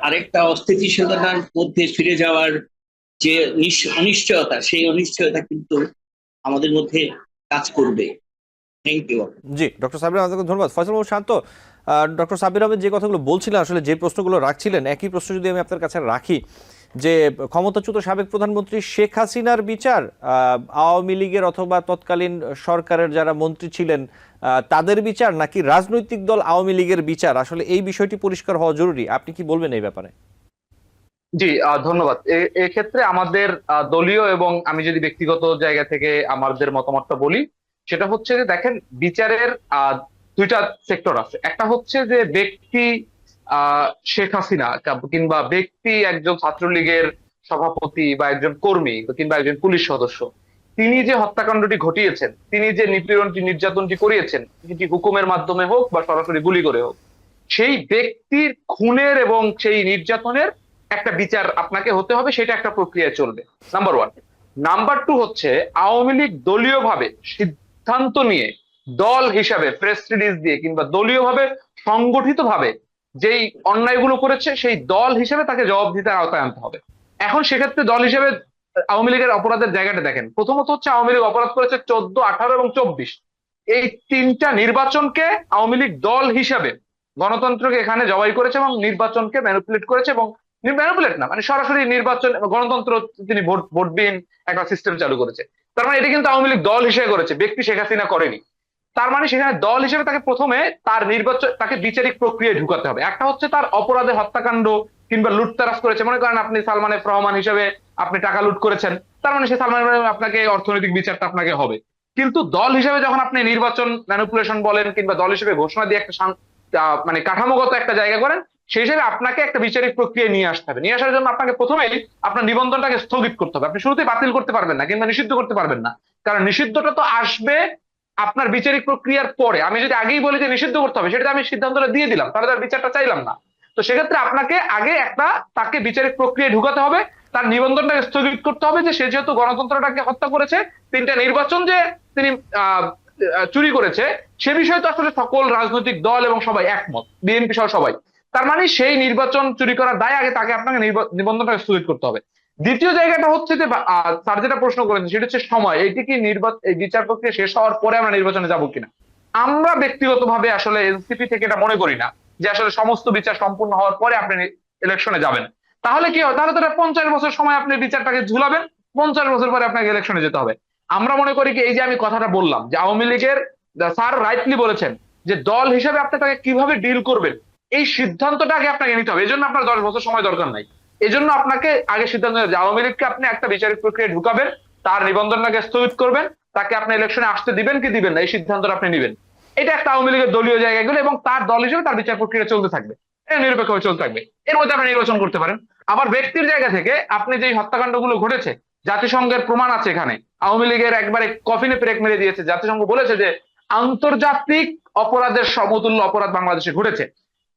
আরেকটা অস্থিতিশীলতার মধ্যে ফিরে যাওয়ার যে অনিশ্চয়তা, সেই অনিশ্চয়তা কিন্তু আমাদের মধ্যে কাজ করবে। Thank you. জি, ডক্টর সাব্বির আহমেদকে ধন্যবাদ। ফয়সাল মোহাম্মদ শান্ত, ডক্টর সাব্বির আহমেদ যে কথাগুলো বলছিলেন, আসলে যে প্রশ্নগুলো রাখছিলেন, একই প্রশ্ন যদি আমি আপনার কাছে রাখি, যে ক্ষমতাচ্যুত সাবেক প্রধানমন্ত্রী শেখ হাসিনার বিচার, আওয়ামী লীগের অথবা তৎকালীন সরকারের যারা মন্ত্রী ছিলেন তাদের বিচার, নাকি রাজনৈতিক দল আওয়ামী লীগের বিচার, আসলে এই বিষয়টি পরিষ্কার হওয়া জরুরি। আপনি কি বলবেন এই ব্যাপারে? জি, ধন্যবাদ। এক্ষেত্রে আমাদের দলীয় এবং আমি যদি ব্যক্তিগত জায়গা থেকে আমাদের মতামতটা বলি, সেটা হচ্ছে যে দেখেন, বিচারের দুইটা সেক্টর আছে। একটা হচ্ছে যে ব্যক্তি শেখ হাসিনা কিংবা ব্যক্তি একজন ছাত্রলীগের সভাপতি বা একজন কর্মী কিংবা একজন পুলিশ সদস্য, তিনি যে হত্যাকাণ্ডটি ঘটিয়েছেন, তিনি যে নিপীড়নটি নির্যাতনটি করিয়েছেন, সেটি হুকুমের মাধ্যমে হোক বা সরাসরি গুলি করে হোক, সেই ব্যক্তির খুনের এবং সেই নির্যাতনের একটা বিচার আপনাকে হতে হবে, সেটা একটা প্রক্রিয়া চলবে, নাম্বার ওয়ান। নাম্বার টু হচ্ছে আওয়ামী লীগ দলীয়ভাবে সিদ্ধান্ত নিয়ে, দল হিসাবে প্রেস রিলিজ দিয়ে কিংবা দলীয়ভাবে সংগঠিতভাবে যেই অন্যায়গুলো করেছে, সেই দল হিসেবে তাকে জবাবদিহিতার আওতায় আনতে হবে। এখন সেক্ষেত্রে দল হিসেবে আওয়ামী লীগের অপরাধের জায়গাটা দেখেন। প্রথমত হচ্ছে আওয়ামী লীগ অপরাধ করেছে 14, 18 এবং 24। এই তিনটা নির্বাচনকে আওয়ামী লীগ দল হিসাবে গণতন্ত্রকে এখানে জবাই করেছে এবং নির্বাচনকে ম্যানিপুলেট করেছে, এবং ম্যানিপুলেট না মানে সরাসরি নির্বাচন গণতন্ত্র, তিনি ভোটবিহীন একটা সিস্টেম চালু করেছে। তার মানে এটা কিন্তু আওয়ামী লীগ দল হিসেবে করেছে, ব্যক্তি শেখ হাসিনা করেনি। তার মানে সেখানে দল হিসেবে তাকে প্রথমে তার নির্বাচন, তাকে বিচারিক প্রক্রিয়ায় ঢুকাতে হবে। একটা হচ্ছে তার অপরাধে হত্যাকাণ্ড কিংবা লুটতারাজ করেছে, মনে করেন আপনি সালমান এফ রহমান হিসেবে আপনি টাকা লুট করেছেন, তার মানে সে সালমান আপনাকে অর্থনৈতিক বিচারটা আপনাকে হবে। কিন্তু দল হিসেবে যখন আপনি নির্বাচন ম্যানিপুলেশন বলেন কিংবা দল হিসেবে ঘোষণা দিয়ে একটা কাঠামোগত একটা জায়গা করেন, সেই হিসেবে আপনাকে একটা বিচারিক প্রক্রিয়া নিয়ে আসতে হবে। নিয়ে আসার জন্য আপনাকে প্রথমেই আপনার নিবন্ধনটাকে স্থগিত করতে হবে। আপনি শুরুতেই বাতিল করতে পারবেন না কিংবা নিষিদ্ধ করতে পারবেন না, কারণ নিষিদ্ধটা তো আসবে আপনার বিচারিক প্রক্রিয়ার পরে। আমি যদি আগেই বলি যে নিষিদ্ধ করতে হবে, সেটা আমি সিদ্ধান্তটা দিয়ে দিলাম, তাহলে তার বিচারটা চাইলাম না। তো সেক্ষেত্রে আপনাকে আগে তাকে বিচারিক প্রক্রিয়ায় ঢুকাতে হবে, তার নিবন্ধনটাকে স্থগিত করতে হবে, যে সে যেহেতু গণতন্ত্রটাকে হত্যা করেছে, তিনটা নির্বাচন যে তিনি চুরি করেছে, সে বিষয়ে তো আসলে সকল রাজনৈতিক দল এবং সবাই একমত, বিএনপি সহ সবাই। তার মানে সেই নির্বাচন চুরি করার দায় আগে তাকে আপনাকে নিবন্ধনটাকে স্থগিত করতে হবে। দ্বিতীয় জায়গাটা হচ্ছে যে স্যার যেটা প্রশ্ন করেছেন, সেটা হচ্ছে সময়। এইটি কি এই বিচার প্রক্রিয়া শেষ হওয়ার পরে আমরা নির্বাচনে যাবো কিনা? আমরা ব্যক্তিগতভাবে আসলে এনসিপি থেকে এটা মনে করি না যে আসলে সমস্ত বিচার সম্পূর্ণ হওয়ার পরে আপনি ইলেকশনে যাবেন। তাহলে কি হয়? তাহলে তো 50 বছর সময় আপনি বিচারটাকে ঝুলাবেন, 50 বছর পরে আপনাকে ইলেকশনে যেতে হবে। আমরা মনে করি কি, এই যে আমি কথাটা বললাম যে আওয়ামী লীগের, স্যার রাইটলি বলেছেন যে দল হিসেবে আপনি তাকে কিভাবে ডিল করবেন, এই সিদ্ধান্তটা আগে আপনাকে নিতে হবে। এই জন্য আপনার 10 বছর সময় দরকার নাই। এই জন্য আপনাকে আগে সিদ্ধান্ত নিতে হবে আওয়ামী লীগকে আপনি একটা বিচারিক প্রক্রিয়া ঢুকাবেন, তার নিবন্ধনটাকে স্থগিত করবেন, তাকে আপনি ইলেকশনে আসতে দিবেন কি দিবেন না, এই সিদ্ধান্তটা আপনি নেবেন। এটা একটা আওয়ামী লীগের দলীয় জায়গাগুলো, এবং তার দল হিসেবে তার বিচার প্রক্রিয়া চলতে থাকবে, এটা নিরপেক্ষভাবে চলতে থাকবে। এর মধ্যে আপনি নির্বাচন করতে পারেন। আবার ব্যক্তির জায়গা থেকে আপনি যে হত্যাকাণ্ডগুলো ঘটেছে, জাতিসংঘের প্রমাণ আছে এখানে, আওয়ামী লীগের একবারে কফিনে ব্রেক মেরে দিয়েছে, জাতিসংঘ বলেছে যে আন্তর্জাতিক অপরাধের সমতুল্য অপরাধ বাংলাদেশে ঘটেছে।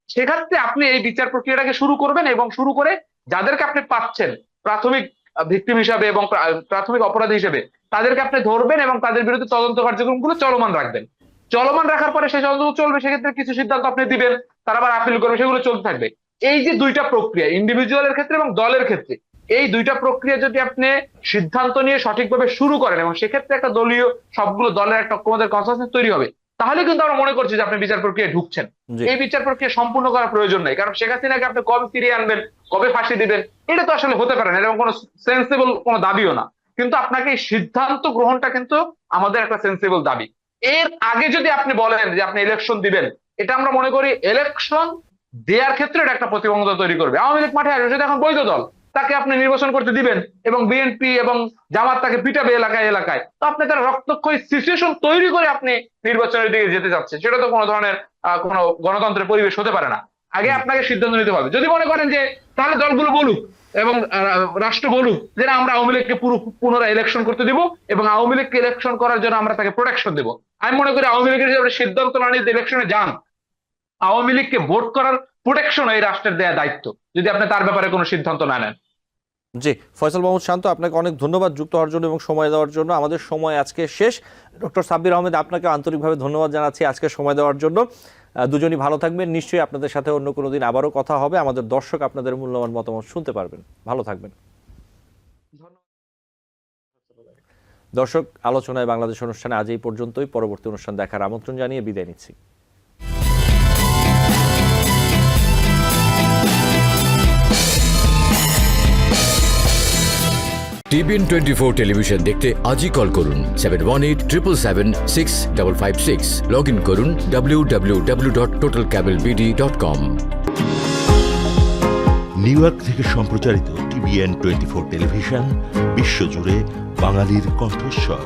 সেক্ষেত্রে আপনি এই বিচার প্রক্রিয়াটাকে শুরু করবেন, এবং শুরু করে যাদেরকে আপনি পাচ্ছেন প্রাথমিক ভিকটিম হিসাবে এবং প্রাথমিক অপরাধী হিসেবে, তাদেরকে আপনি ধরবেন এবং তাদের বিরুদ্ধে তদন্ত কার্যক্রমগুলো চলমান রাখবেন। চলমান রাখার পরে সেই তদন্ত চলবে, সেক্ষেত্রে কিছু সিদ্ধান্ত আপনি দিবেন, তারা আবার আপিল করবে, সেগুলো চলতে থাকবে। এই যে দুইটা প্রক্রিয়া, ইন্ডিভিজুয়ালের ক্ষেত্রে এবং দলের ক্ষেত্রে, এই দুইটা প্রক্রিয়া যদি আপনি সিদ্ধান্ত নিয়ে সঠিকভাবে শুরু করেন, এবং সেক্ষেত্রে একটা দলীয় সবগুলো দলের একটা ঐক্যমতের কনসেনসাস তৈরি হবে, তাহলে কিন্তু আমরা মনে করছি যে আপনি বিচার প্রক্রিয়ায় ঢুকছেন। এই বিচার প্রক্রিয়া সম্পূর্ণ করার প্রয়োজন নেই, কারণ শেখ হাসিনাকে আপনি কবে ফিরিয়ে আনবেন, কবে ফাঁসি দিবেন, এটা তো আসলে হতে পারে না, এরকম কোনো সেন্সিবল কোনো দাবিও না। কিন্তু আপনাকে এই সিদ্ধান্ত গ্রহণটা কিন্তু আমাদের একটা সেন্সিবল দাবি। এর আগে যদি আপনি বলেন যে আপনি ইলেকশন দিবেন, এটা আমরা মনে করি ইলেকশন দেওয়ার ক্ষেত্রে এটা একটা প্রতিবন্ধকতা তৈরি করবে। আওয়ামী লীগ মাঠে আসবে, সেটা এখন বৈধ দল, তাকে আপনি নির্বাচন করতে দিবেন, এবং বিএনপি এবং জামাত তাকে পিটাবে এলাকায় এলাকায়, তো আপনি তার রক্তক্ষয়ী সিচুয়েশন তৈরি করে আপনি নির্বাচনের দিকে যেতে যাচ্ছেন, সেটা তো কোনো ধরনের কোনো গণতন্ত্রের পরিবেশ হতে পারে না। আগে আপনাকে সিদ্ধান্ত নিতে হবে। যদি মনে করেন যে তাহলে দলগুলো বলুক এবং রাষ্ট্র বলুক যে আমরা আওয়ামী লীগকে পুনরায় ইলেকশন করতে দিব, এবং আওয়ামী লীগকে ইলেকশন করার জন্য আমরা তাকে প্রোটেকশন দেবো, আমি মনে করি আওয়ামী লীগের যে সিদ্ধান্ত না নিয়ে ইলেকশনে যান, আওয়ামী লীগকে ভোট করার প্রোটেকশন এই রাষ্ট্রের দেয়া দায়িত্ব, যদি আপনি তার ব্যাপারে কোনো সিদ্ধান্ত না নেন। জি, ফয়সাল মাহমুদ শান্ত, আপনাকে অনেক ধন্যবাদ যুক্ত হওয়ার জন্য এবং সময় দেওয়ার জন্য। আমাদের সময় আজকে শেষ। ডক্টর সাব্বির আহমেদ, আপনাকে আন্তরিকভাবে ধন্যবাদ জানাচ্ছি আজকে সময় দেওয়ার জন্য। দুজনই ভালো থাকবেন। নিশ্চয়ই আপনাদের সাথে অন্য কোনো দিন আবারও কথা হবে। আমাদের দর্শক আপনাদের মূল্যবান মতামত শুনতে পারবেন। ভালো থাকবেন। দর্শক, আলোচনায় বাংলাদেশ অনুষ্ঠানে আজ এই পর্যন্তই। পরবর্তী অনুষ্ঠান দেখার আমন্ত্রণ জানিয়ে বিদায় নিচ্ছি। TBN 24 টেলিভিশন দেখতে আজই কল করুন 7187776556। লগ ইন করুন www.totalcablebd.com। নিউ ইয়র্ক থেকে সম্প্রচারিত TBN 24 টেলিভিশন বিশ্বজুড়ে বাঙালির কণ্ঠস্বর।